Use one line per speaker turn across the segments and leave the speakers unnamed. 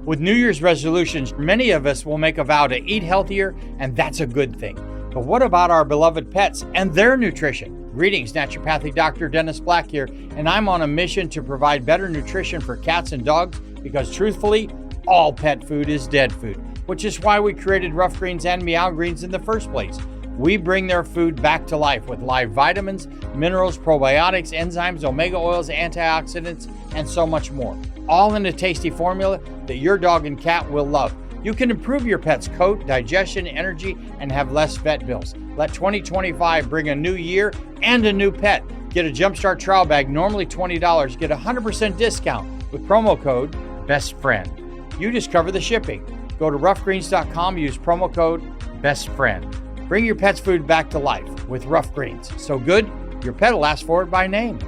With New Year's resolutions, many of us will make a vow to eat healthier, and that's a good thing. But what about our beloved pets and their nutrition? Greetings, Naturopathic Dr. Dennis Black here, and I'm on a mission to provide better nutrition for cats and dogs because truthfully, all pet food is dead food, which is why we created Rough Greens and Meow Greens in the first place. We bring their food back to life with live vitamins, minerals, probiotics, enzymes, omega oils, antioxidants, and so much more. All in a tasty formula that your dog and cat will love. You can improve your pet's coat, digestion, energy, and have less vet bills. Let 2025 bring a new year and a new pet. Get a Jumpstart trial bag, normally $20. Get a 100% discount with promo code BESTFRIEND. You discover the shipping. Go to roughgreens.com, use promo code BESTFRIEND. Bring your pet's food back to life with Rough Greens. So good, your pet will ask for it by name.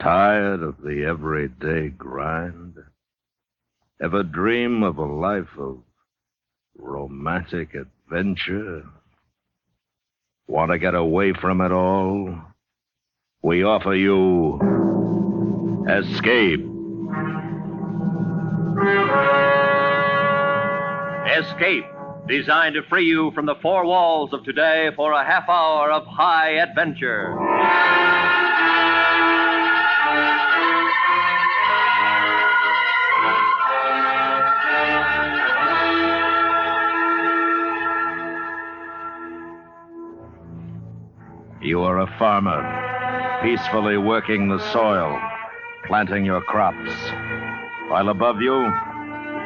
Tired of the everyday grind? Ever dream of a life of romantic adventure? Want to get away from it all? We offer you Escape.
Escape, designed to free you from the four walls of today for a half hour of high adventure.
You are a farmer, peacefully working the soil, planting your crops, while above you,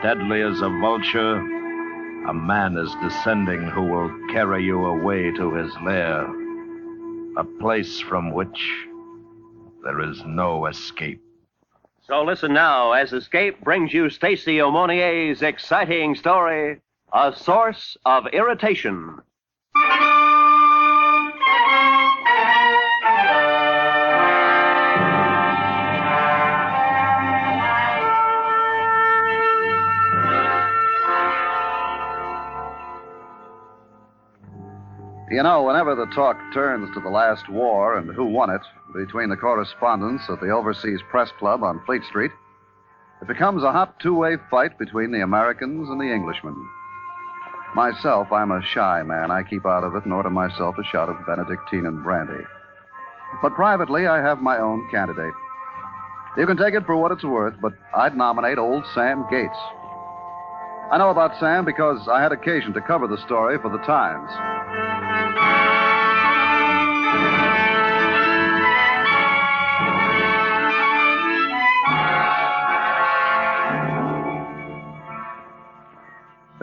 deadly as a vulture, a man is descending who will carry you away to his lair, a place from which there is no escape.
So listen now as Escape brings you Stacy Aumonier's exciting story, A Source of Irritation.
You know, whenever the talk turns to the last war and who won it between the correspondents at the Overseas Press Club on Fleet Street, it becomes a hot two-way fight between the Americans and the Englishmen. Myself, I'm a shy man. I keep out of it and order myself a shot of Benedictine and brandy. But privately, I have my own candidate. You can take it for what it's worth, but I'd nominate old Sam Gates. I know about Sam because I had occasion to cover the story for the Times.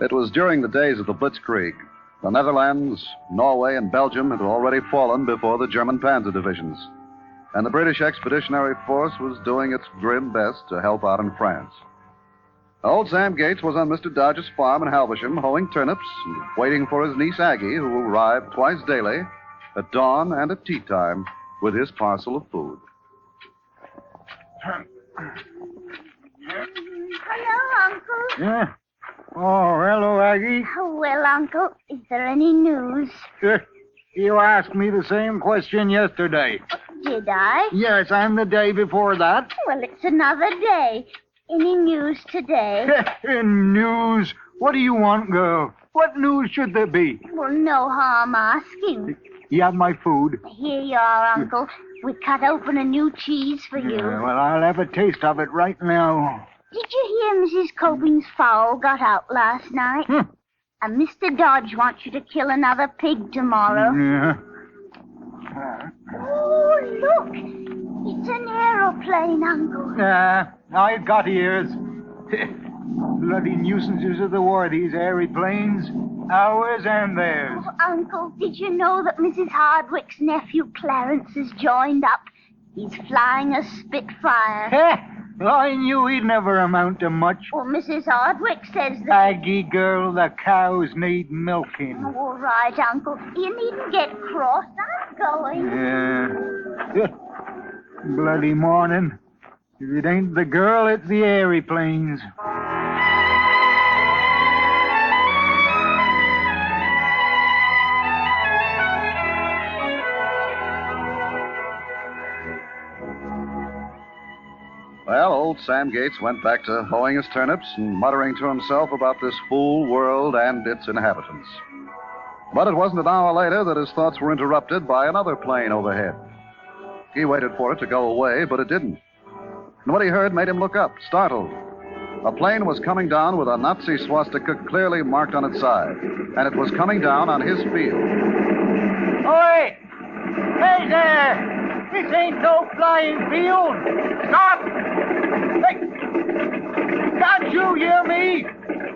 It was during the days of the Blitzkrieg. The Netherlands, Norway, and Belgium had already fallen before the German panzer divisions, and the British Expeditionary Force was doing its grim best to help out in France. Old Sam Gates was on Mr. Dodge's farm in Halversham, hoeing turnips and waiting for his niece Aggie, who arrived twice daily, at dawn and at tea time, with his parcel of food.
Hello, Uncle.
Yeah? Oh, hello, Aggie.
Well, Uncle, is there any news?
You asked me the same question yesterday.
Did I?
Yes, and the day before that.
Well, it's another day. Any news today?
News? What do you want, girl? What news should there be?
Well, no harm asking.
You have my food.
Here you are, Uncle. We cut open a new cheese for you.
Well, I'll have a taste of it right now.
Did you hear Mrs. Coping's fowl got out last night? And Mr. Dodge wants you to kill another pig tomorrow.
Yeah.
Oh, look. It's an aeroplane, Uncle.
I've got ears. Bloody nuisances of the war, these airy planes. Ours and theirs.
Oh, Uncle, did you know that Mrs. Hardwick's nephew Clarence has joined up? He's flying a Spitfire.
I knew he'd never amount to much.
Well, Mrs. Hardwick says that...
Aggie girl, the cows need milking.
Oh, all right, Uncle. You needn't get cross. I'm going.
Yeah. Bloody morning. If it ain't the girl, it's the airy planes.
Well, old Sam Gates went back to hoeing his turnips and muttering to himself about this fool world and its inhabitants. But it wasn't an hour later that his thoughts were interrupted by another plane overhead. He waited for it to go away, but it didn't. And what he heard made him look up, startled. A plane was coming down with a Nazi swastika clearly marked on its side, and it was coming down on his field.
Oi! Hey there! This ain't no flying field! Stop! Hey! Can't you hear me?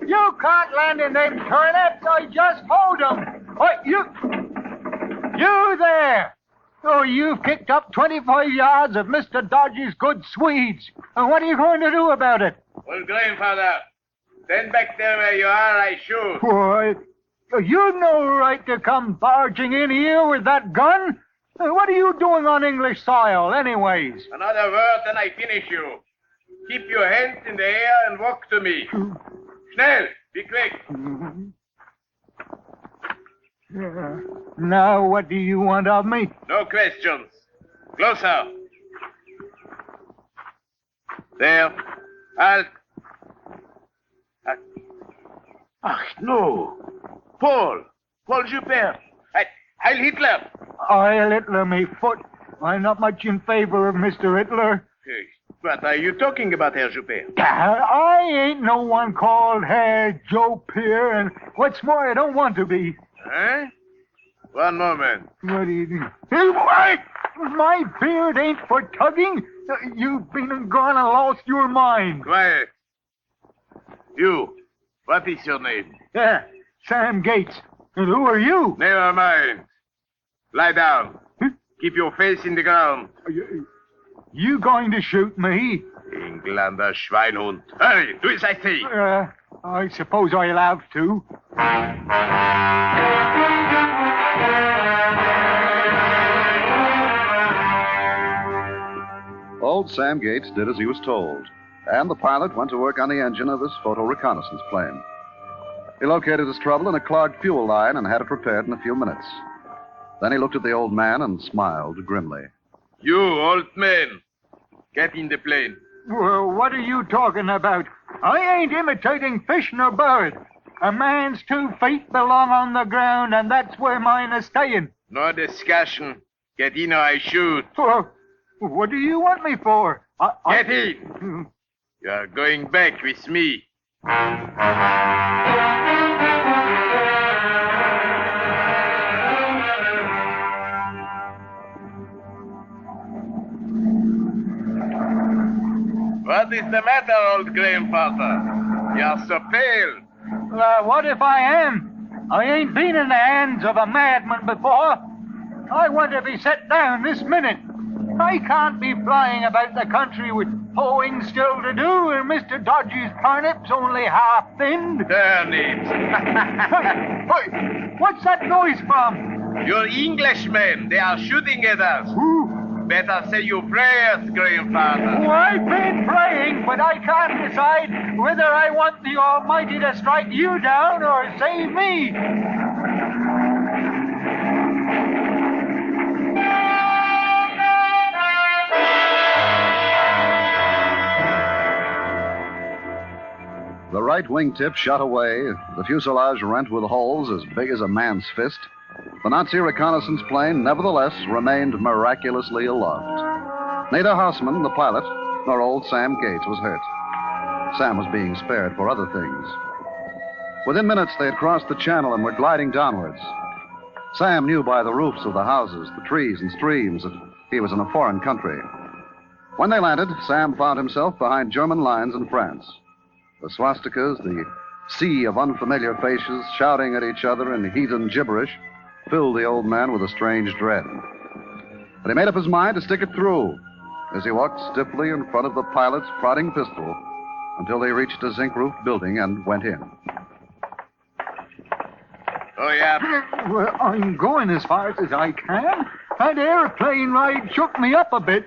You can't land in them turnips. I just hold them. Oi, you there! Oh, you've kicked up 25 yards of Mr. Dodge's good Swedes. And what are you going to do about it?
Well, grandfather, stand back there where you are, I shoot.
Why, you've no right to come barging in here with that gun. What are you doing on English soil, anyways?
Another word, and I finish you. Keep your hands in the air and walk to me. Schnell, be quick.
Now, what do you want of me?
No questions. Closer. There. Halt. Ach, no. Paul Juppert. Heil Hitler.
Heil Hitler, me foot. I'm not much in favor of Mr. Hitler.
What are you talking about, Herr Juppert?
I ain't no one called Herr Joe Peer, and what's more, I don't want to be.
Huh? One moment.
What do you think? Hey, what? My beard ain't for tugging. You've been and gone and lost your mind.
Quiet. You, what is your name?
Sam Gates. And who are you?
Never mind. Lie down. Keep your face in the ground.
You going to shoot me?
Englander Schweinhund. Hurry, do as I say.
I suppose I'll have to.
Old Sam Gates did as he was told, and the pilot went to work on the engine of his photo reconnaissance plane. He located his trouble in a clogged fuel line and had it repaired in a few minutes. Then he looked at the old man and smiled grimly.
You, old man, get in the plane.
Well, what are you talking about? I ain't imitating fish nor bird. A man's 2 feet belong on the ground, and that's where mine is staying.
No discussion. Get in or I shoot.
Well, what do you want me for?
Get in. You're going back with me. What is the matter, old grandfather? You're so pale.
What if I am? I ain't been in the hands of a madman before. I want to be set down this minute. I can't be flying about the country with hoeing still to do and Mr. Dodge's turnips only half thinned.
Turnips.
Hey, what's that noise from?
You're Englishmen. They are shooting at us.
Who?
Better say your prayers, grandfather.
Oh, I've been praying, but I can't decide whether I want the Almighty to strike you down or save me.
The right wingtip shot away, the fuselage rent with holes as big as a man's fist. The Nazi reconnaissance plane, nevertheless, remained miraculously aloft. Neither Hausman, the pilot, nor old Sam Gates was hurt. Sam was being spared for other things. Within minutes, they had crossed the channel and were gliding downwards. Sam knew by the roofs of the houses, the trees and streams, that he was in a foreign country. When they landed, Sam found himself behind German lines in France. The swastikas, the sea of unfamiliar faces shouting at each other in heathen gibberish, filled the old man with a strange dread. But he made up his mind to stick it through as he walked stiffly in front of the pilot's prodding pistol until they reached a zinc-roofed building and went in.
Oh, yeah.
Well, I'm going as fast as I can. That airplane ride shook me up a bit.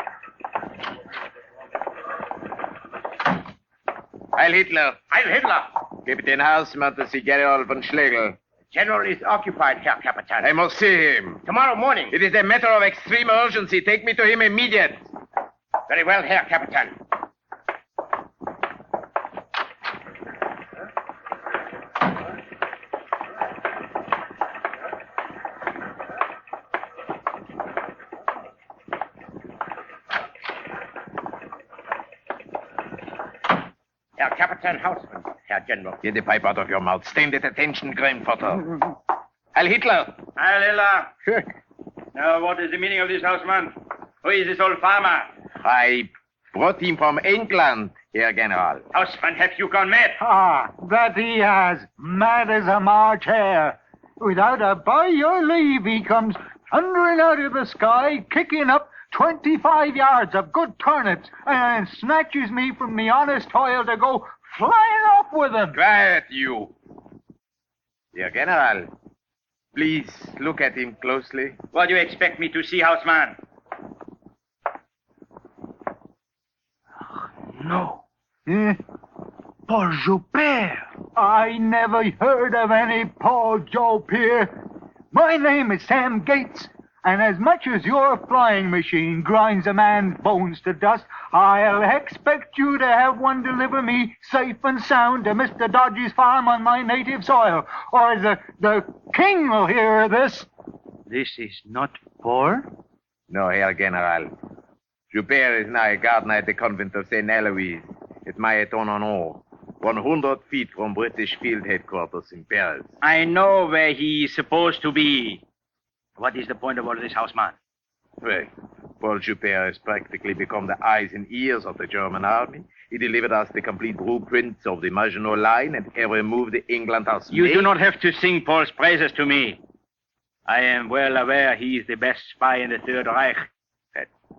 Heil Hitler. Heil Hitler. Captain Hausmann to see General von Schlegel.
General is occupied, Herr Captain.
I must see him.
Tomorrow morning.
It is a matter of extreme urgency. Take me to him immediately.
Very well, Herr Captain. Herr Kapitän Hausmann, Herr General.
Get the pipe out of your mouth. Stand at attention, Grandfather. Heil Hitler!
Heil Hitler! Now, what is the meaning of this, Hausmann? Who is this old farmer?
I brought him from England, Herr General.
Hausmann, have you gone mad?
Ah, that he has. Mad as a March hare. Without a by your leave, he comes thundering out of the sky, kicking up 25 yards of good turnips, and snatches me from the honest toil to go flying off with them.
Quiet, you. Herr General, please look at him closely.
What do you expect me to see, Hausmann?
No. Paul Joubert. I never heard of any Paul Joubert. My name is Sam Gates, and as much as your flying machine grinds a man's bones to dust, I'll expect you to have one deliver me safe and sound to Mr. Dodge's farm on my native soil, or the king will hear of this.
This is not Paul?
No, Herr General. Joubert is now a gardener at the convent of St. Aloys at Maillet-en-Honor, 100 feet from British field headquarters in Paris.
I know where he is supposed to be. What is the point of all this, Hausmann?
Well, Paul Joubert has practically become the eyes and ears of the German army. He delivered us the complete blueprints of the Maginot Line and every move the England has
You
made.
do not have to sing Paul's praises to me. I am well aware he is the best spy in the Third Reich.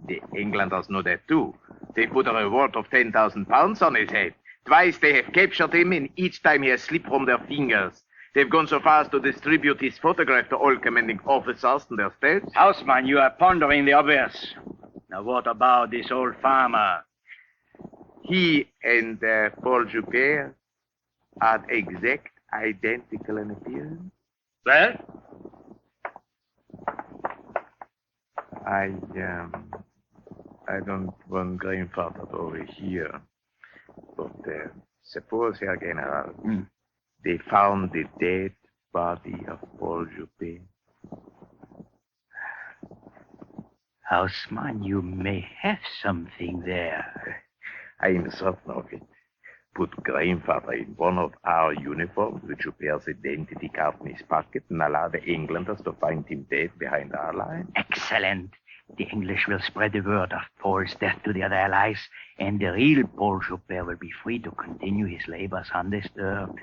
The Englanders know that too. They put a reward of 10,000 pounds on his head. Twice they have captured him, and each time he has slipped from their fingers. They've gone so far as to distribute his photograph to all commanding officers and their staffs.
Hausmann, you are pondering the obvious. Now, what about this old farmer?
He and Paul Joubert are exact identical in appearance.
Well?
I don't want grandfather over here. But suppose, Herr General, they found the dead body of Paul Joubert.
Hausmann, you may have something there.
I am certain of it. Put grandfather in one of our uniforms with Joubert's identity card in his pocket and allow the Englanders to find him dead behind our lines.
Excellent. The English will spread the word of Paul's death to the other allies, and the real Paul Joubert will be free to continue his labors undisturbed.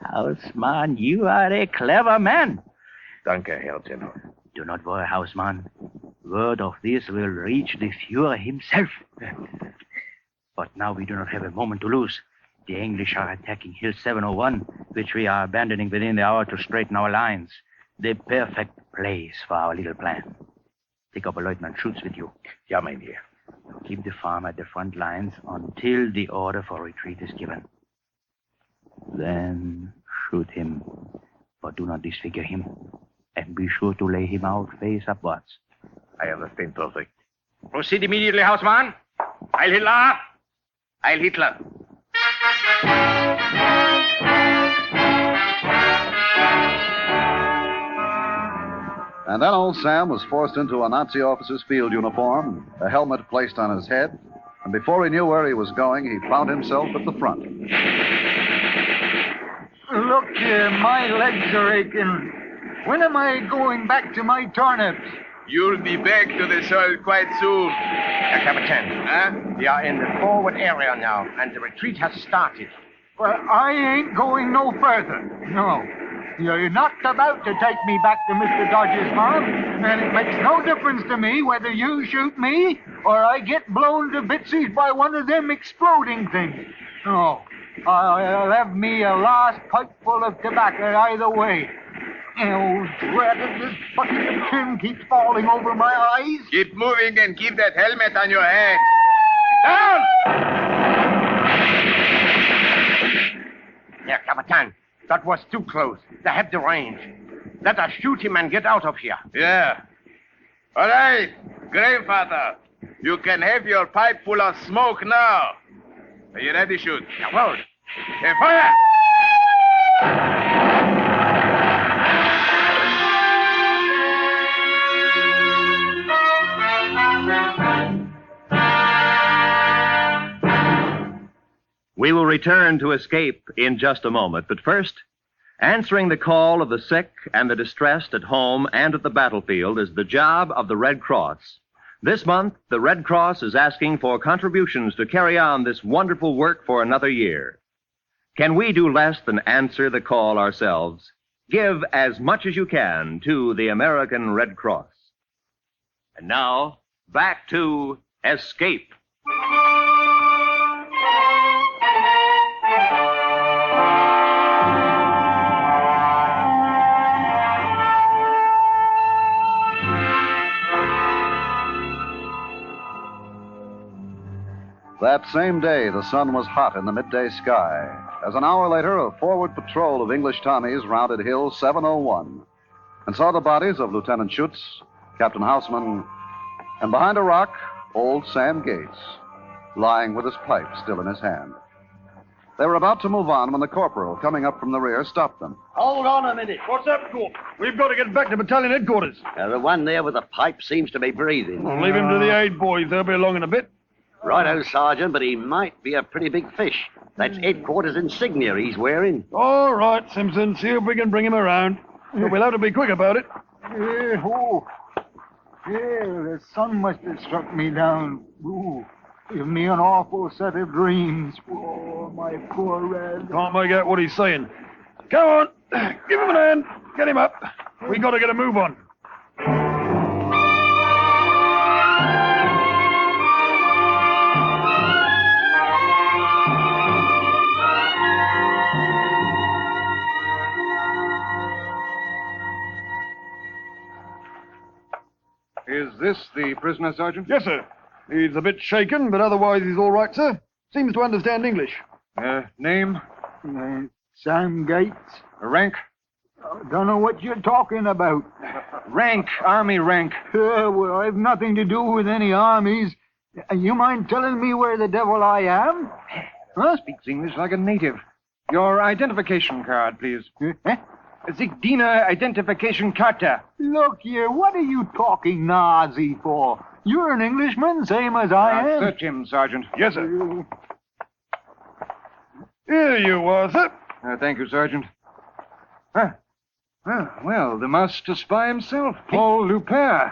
Hausmann, you are a clever man.
Danke, Herr General.
Do not worry, Hausmann. Word of this will reach the Führer himself. But now we do not have a moment to lose. The English are attacking Hill 701, which we are abandoning within the hour to straighten our lines. The perfect place for our little plan. Take up a Lieutenant Schutz with you.
Ja, mein Herr.
Keep the farm at the front lines until the order for retreat is given. Then shoot him, but do not disfigure him. And be sure to lay him out face upwards.
I understand perfect.
Proceed immediately, Hausmann. Heil Hitler!
Heil Hitler!
And then old Sam was forced into a Nazi officer's field uniform, a helmet placed on his head, and before he knew where he was going, he found himself at the front.
Look here, my legs are aching. When am I going back to my turnips?
You'll be back to the soil quite soon.
Herr Kapitän, we are in the forward area now, and the retreat has started.
Well, I ain't going no further. No. You're not about to take me back to Mr. Dodge's farm, and it makes no difference to me whether you shoot me or I get blown to bitsies by one of them exploding things. No. I'll have me a last pipeful of tobacco either way. Oh, drat it, this bucket of tin keeps falling over my eyes.
Keep moving and keep that helmet on your head. Down!
Herr Kapitän, that was too close. They have the range. Let us shoot him and get out of here.
Yeah. All right, grandfather. You can have your pipe full of smoke now. Are you ready to shoot?
Jawohl.
And fire!
We will return to Escape in just a moment, but first, answering the call of the sick and the distressed at home and at the battlefield is the job of the Red Cross. This month, the Red Cross is asking for contributions to carry on this wonderful work for another year. Can we do less than answer the call ourselves? Give as much as you can to the American Red Cross. And now, back to Escape.
That same day, the sun was hot in the midday sky, as an hour later, a forward patrol of English Tommies rounded Hill 701 and saw the bodies of Lieutenant Schutz, Captain Houseman, and behind a rock, old Sam Gates, lying with his pipe still in his hand. They were about to move on when the corporal, coming up from the rear, stopped them.
Hold on a minute. What's up, Corp? We've got to get back to battalion headquarters.
The one there with the pipe seems to be breathing.
We'll leave him to the aid boys. They'll be along in a bit.
Righto, Sergeant, but he might be a pretty big fish. That's headquarters insignia he's wearing.
All right, Simpson. See if we can bring him around. But we'll have to be quick about it.
The sun must have struck me down. Ooh, give me an awful set of dreams. Oh, my poor Red.
Can't make out what he's saying. Come on. Give him a hand. Get him up. We got to get a move on.
Is this the prisoner, Sergeant?
Yes, sir. He's a bit shaken, but otherwise he's all right, sir. Seems to understand English.
Name?
Sam Gates.
Rank?
Don't know what you're talking about.
Rank. Army rank.
Well, I've nothing to do with any armies. You mind telling me where the devil I am? Huh?
Speaks English like a native. Your identification card, please.
Eh?
Zigdina identification Karte.
Look here, what are you talking Nazi for? You're an Englishman, same as I am.
Search him, Sergeant.
Yes, sir. Here you are, sir.
Thank you, Sergeant. Well, the master spy himself, Paul Lupin.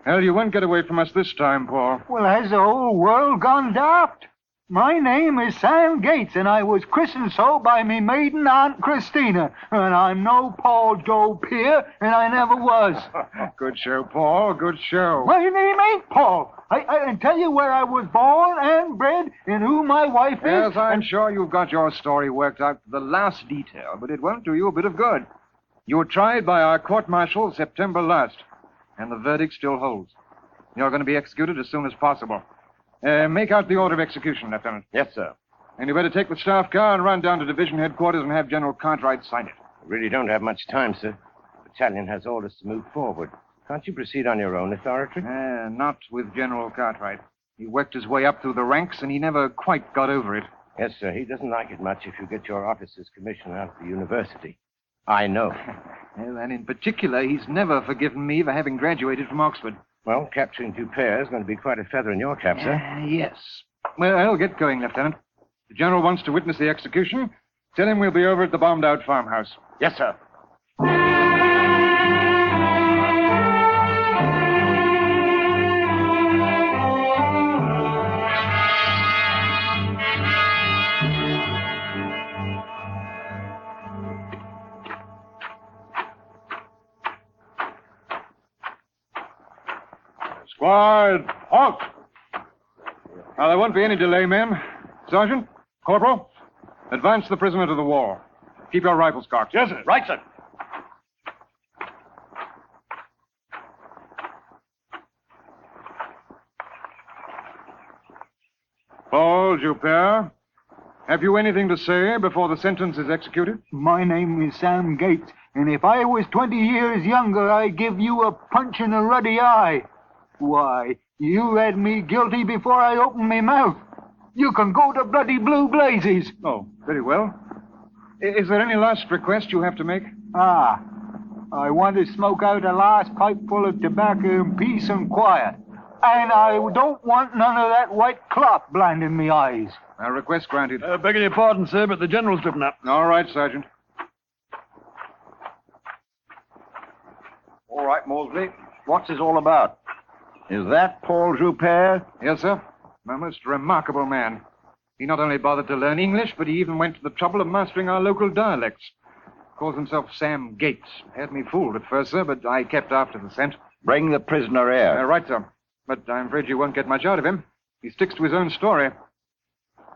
Well, you won't get away from us this time, Paul.
Well, has the whole world gone daft? My name is Sam Gates, and I was christened so by me maiden Aunt Christina. And I'm no Paul Joe Peer, and I never was.
Good show, Paul. Good show.
My name ain't Paul. I can tell you where I was born and bred and who my wife is.
Yes, I'm sure you've got your story worked out to the last detail, but it won't do you a bit of good. You were tried by our court-martial September last, and the verdict still holds. You're going to be executed as soon as possible. Make out the order of execution, Lieutenant.
Yes, sir.
And you better take the staff car and run down to division headquarters and have General Cartwright sign it.
We really don't have much time, sir. The battalion has orders to move forward. Can't you proceed on your own authority?
Not with General Cartwright. He worked his way up through the ranks, and he never quite got over it.
Yes, sir. He doesn't like it much if you get your officer's commission out of the university. I know.
Well, and in particular, he's never forgiven me for having graduated from Oxford.
Well, capturing Dupere is going to be quite a feather in your cap, sir.
Yes. Well, I'll get going, Lieutenant. The General wants to witness the execution. Tell him we'll be over at the bombed-out farmhouse.
Yes, sir.
Squad, halt! Now, there won't be any delay, men. Sergeant, Corporal, advance the prisoner to the wall. Keep your rifles cocked.
Yes, sir.
Right, sir.
Paul Dupere, have you anything to say before the sentence is executed?
My name is Sam Gates, and if I was 20 years younger, I'd give you a punch in the ruddy eye. Why, you had me guilty before I opened my mouth. You can go to bloody blue blazes.
Oh, very well. Is there any last request you have to make?
I want to smoke out a last pipe full of tobacco in peace and quiet. And I don't want none of that white cloth blinding me eyes.
Request granted.
Begging your pardon, sir, but the general's driven up.
All right, Sergeant.
All right, Moresby. What's this all about? Is that Paul Joubert?
Yes, sir. A most remarkable man. He not only bothered to learn English, but he even went to the trouble of mastering our local dialects. Calls himself Sam Gates. Had me fooled at first, sir, but I kept after the scent.
Bring the prisoner here.
Right, sir. But I'm afraid you won't get much out of him. He sticks to his own story.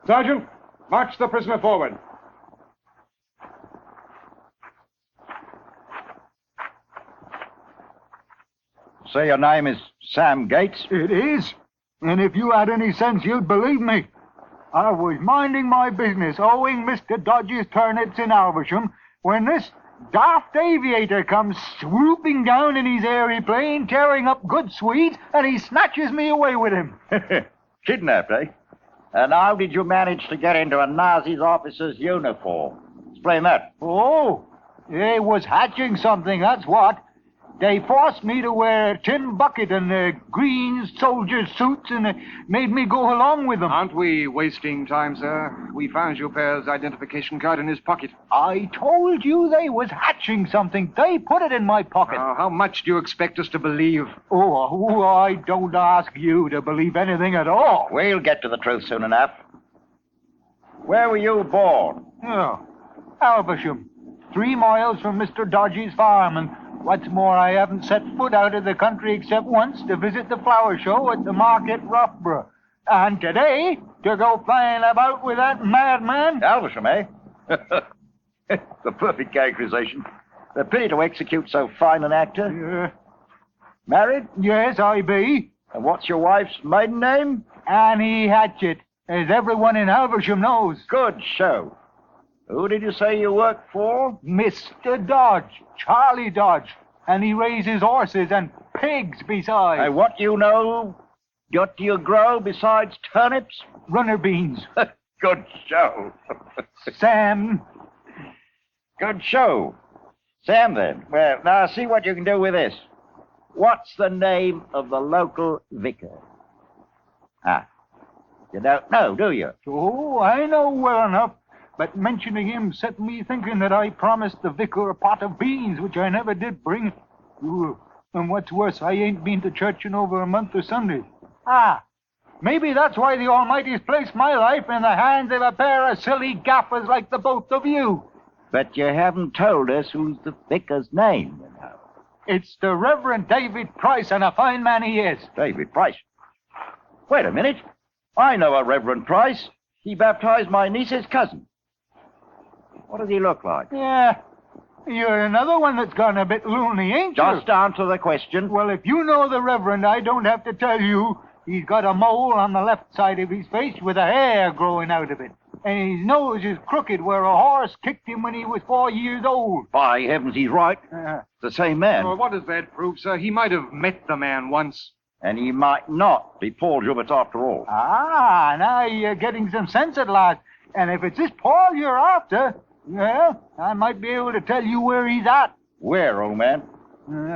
Sergeant, march the prisoner forward.
Say your name is Sam Gates?
It is. And if you had any sense, you'd believe me. I was minding my business, owing Mr. Dodge's turnips in Alversham, when this daft aviator comes swooping down in his airy plane, tearing up good Swedes, and he snatches me away with him.
Kidnapped, eh? And how did you manage to get into a Nazi's officer's uniform? Explain that.
Oh, they was hatching something, that's what. They forced me to wear a tin bucket and green soldier suits and made me go along with them.
Aren't we wasting time, sir? We found Joubert's identification card in his pocket.
I told you they was hatching something. They put it in my pocket.
How much do you expect us to believe?
Oh, I don't ask you to believe anything at all.
We'll get to the truth soon enough. Where were you born?
Oh, Alversham. 3 miles from Mr. Dodge's farm, and what's more, I haven't set foot out of the country except once to visit the flower show at the market Roughborough. And today, to go flying about with that madman.
Alversham, eh? The perfect characterization. A pity to execute so fine an actor. Married?
Yes, I be.
And what's your wife's maiden name?
Annie Hatchett, as everyone in Alversham knows.
Good show. Who did you say you work for?
Mr. Dodge, Charlie Dodge. And he raises horses and pigs besides.
And what what do you grow besides turnips?
Runner beans.
Good show.
Sam.
Good show. Sam, then. Well, now see what you can do with this. What's the name of the local vicar? You don't know, do you?
Oh, I know well enough. But mentioning him set me thinking that I promised the vicar a pot of beans, which I never did bring. Ooh, and what's worse, I ain't been to church in over a month of Sundays. Maybe that's why the Almighty's placed my life in the hands of a pair of silly gaffers like the both of you.
But you haven't told us who's the vicar's name, you know.
It's the Reverend David Price, and a fine man he is.
David Price? Wait a minute. I know a Reverend Price. He baptized my niece's cousin. What does he look like?
Yeah, you're another one that's gone a bit loony, ain't you?
Just answer the question.
Well, if you know the Reverend, I don't have to tell you. He's got a mole on the left side of his face with a hair growing out of it. And his nose is crooked where a horse kicked him when he was 4 years old.
By heavens, he's right. The same man.
Well, what does that prove, sir? He might have met the man once.
And he might not be Paul Joubert after all.
Now you're getting some sense at last. And if it's this Paul you're after, well, I might be able to tell you where he's at.
Where, old man?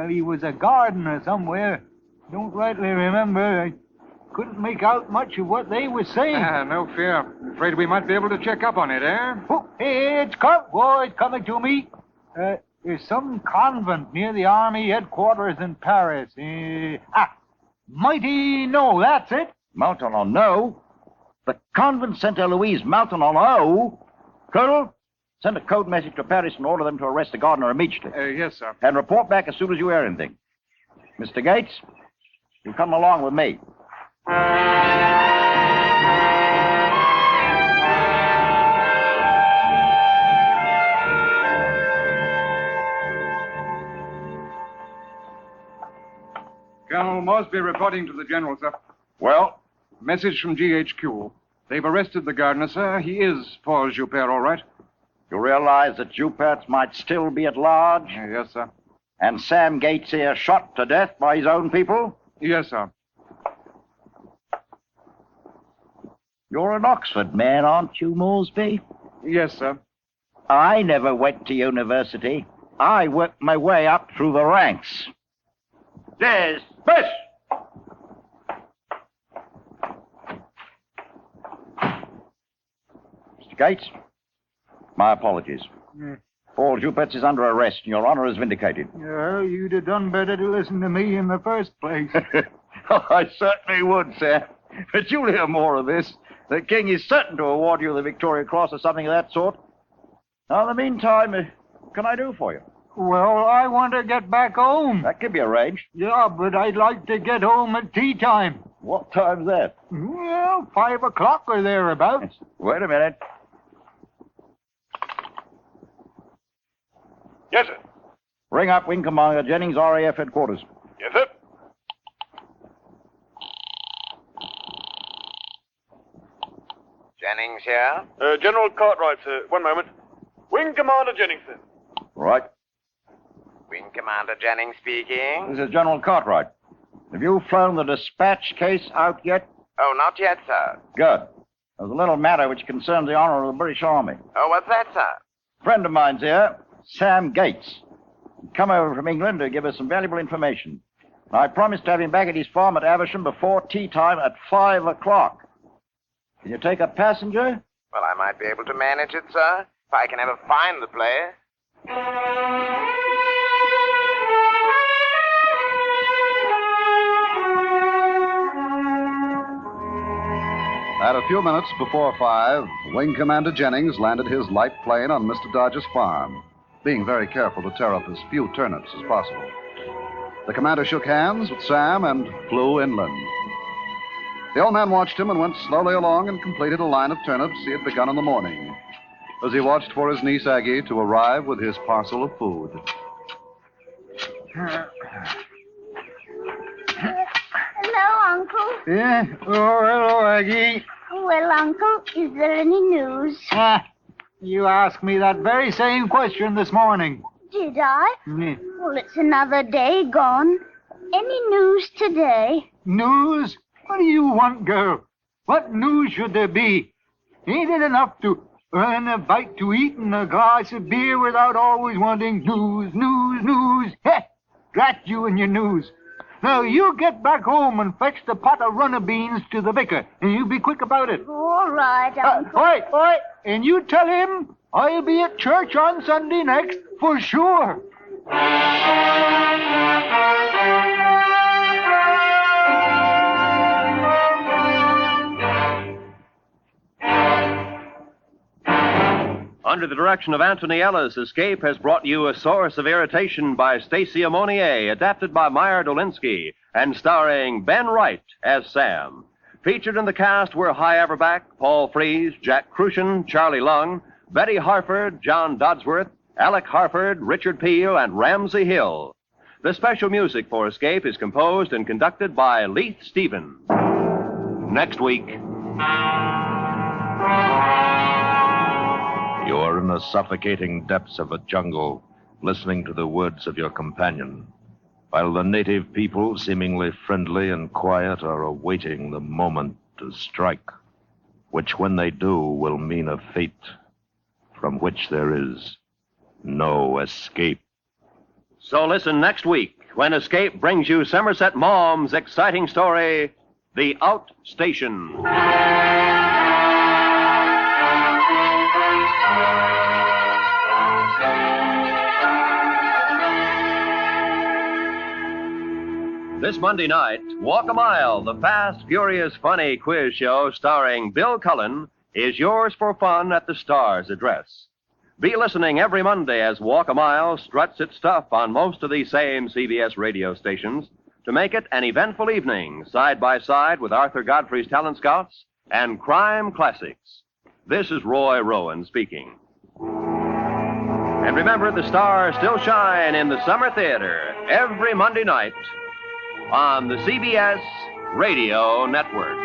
He was a gardener somewhere. Don't rightly remember. I couldn't make out much of what they were saying.
No fear. Afraid we might be able to check up on it, eh?
Oh, it's coming to me. There's some convent near the army headquarters in Paris. Mighty No, that's it.
Mountain on No? The convent St. Eloise, Mountain on O? Colonel, send a code message to Paris and order them to arrest the gardener immediately.
Yes, sir.
And report back as soon as you hear anything. Mr. Gates, you come along with me.
Colonel Moresby reporting to the General, sir.
Well?
Message from GHQ. They've arrested the gardener, sir. He is Paul Joubert, all right.
You realize that Jouberts might still be at large?
Yes, sir.
And Sam Gates here shot to death by his own people?
Yes, sir.
You're an Oxford man, aren't you, Moresby?
Yes, sir.
I never went to university. I worked my way up through the ranks. Dismiss!
Mr. Gates, my apologies. Paul Jupetz is under arrest, and your honor is vindicated.
Well, you'd have done better to listen to me in the first place.
I certainly would, Sam. But you'll hear more of this. The king is certain to award you the Victoria Cross or something of that sort. Now, in the meantime, what can I do for you?
Well, I want to get back home.
That can be arranged.
Yeah, but I'd like to get home at tea time.
What time's that?
Well, 5 o'clock or thereabouts.
Wait a minute.
Yes, sir.
Ring up Wing Commander Jennings, RAF headquarters.
Yes, sir.
Jennings here?
General Cartwright, sir. One moment. Wing Commander Jennings, sir.
Right.
Wing Commander Jennings speaking.
This is General Cartwright. Have you flown the dispatch case out yet?
Oh, not yet, sir.
Good. There's a little matter which concerns the honor of the British Army.
Oh, what's that, sir?
A friend of mine's here, Sam Gates. He's come over from England to give us some valuable information. I promised to have him back at his farm at Aversham before tea time at 5 o'clock. Can you take a passenger?
Well, I might be able to manage it, sir, if I can ever find the place.
At a few minutes before 5, Wing Commander Jennings landed his light plane on Mr. Dodge's farm, being very careful to tear up as few turnips as possible. The commander shook hands with Sam and flew inland. The old man watched him and went slowly along and completed a line of turnips he had begun in the morning, as he watched for his niece Aggie to arrive with his parcel of food.
Hello, Uncle.
Yeah? Oh, hello, Aggie.
Well, Uncle, is there any news?
You asked me that very same question this morning.
Did I?
Yeah.
Well, it's another day gone. Any news today?
News? What do you want, girl? What news should there be? Ain't it enough to earn a bite to eat and a glass of beer without always wanting news, news, news? Heh! Drat you and your news. Now, you get back home and fetch the pot of runner beans to the vicar, and you be quick about it.
All right, Uncle.
Oi! And you tell him I'll be at church on Sunday next, for sure.
Under the direction of Anthony Ellis, Escape has brought you A Source of Irritation by Stacy Ammonier, adapted by Meyer Dolinsky, and starring Ben Wright as Sam. Featured in the cast were Hy Averback, Paul Frees, Jack Crucian, Charlie Lung, Betty Harford, John Dodsworth, Alec Harford, Richard Peel, and Ramsey Hill. The special music for Escape is composed and conducted by Leith Stevens. Next week...
You're in the suffocating depths of a jungle, listening to the words of your companion, while the native people, seemingly friendly and quiet, are awaiting the moment to strike, which, when they do, will mean a fate from which there is no escape.
So listen next week when Escape brings you Somerset Maugham's exciting story, The Outstation. This Monday night, Walk a Mile, the fast, furious, funny quiz show starring Bill Cullen, is yours for fun at the Star's address. Be listening every Monday as Walk a Mile struts its stuff on most of these same CBS radio stations to make it an eventful evening, side by side with Arthur Godfrey's Talent Scouts and Crime Classics. This is Roy Rowan speaking. And remember, the stars still shine in the Summer Theater every Monday night on the CBS Radio Network.